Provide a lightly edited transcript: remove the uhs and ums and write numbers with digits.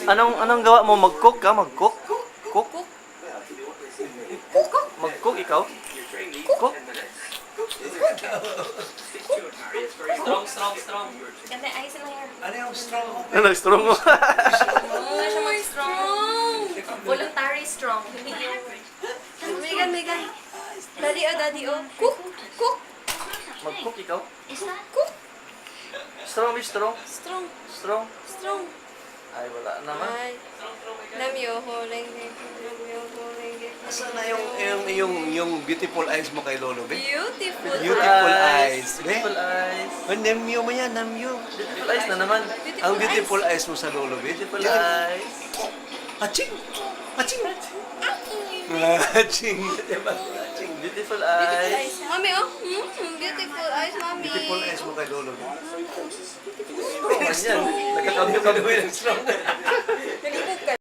Anong gawa mo? Mag-cook ka? Mag-cook? Cook? Mag-cook ikaw? Cook? Strong. Ganda, ayos lang yan. Ano yung strong mo? Ano, strong mo? Oo, siya mag-strong. Voluntary strong. Hindi yung... Megan. Daddy, oh. Cook. Mag-cook ikaw? Cook. Strong, be strong. Strong. Strong. Ay, wala naman. Ay. Namyo, holing. Saan na yung beautiful eyes mo kay Lolo, be? Beautiful. Beautiful eyes, be? Beautiful eyes. Namyo mo yan, namyo. Beautiful eyes na naman. Ang beautiful eyes mo sa Lolo, be? Beautiful eyes. Aching! Aching! Beautiful eyes. Mami, oh. Beautiful eyes, mami. Beautiful eyes mo kay Lolo, be? Strong man yan. Nagkakambyo-kambyo yan. Strong.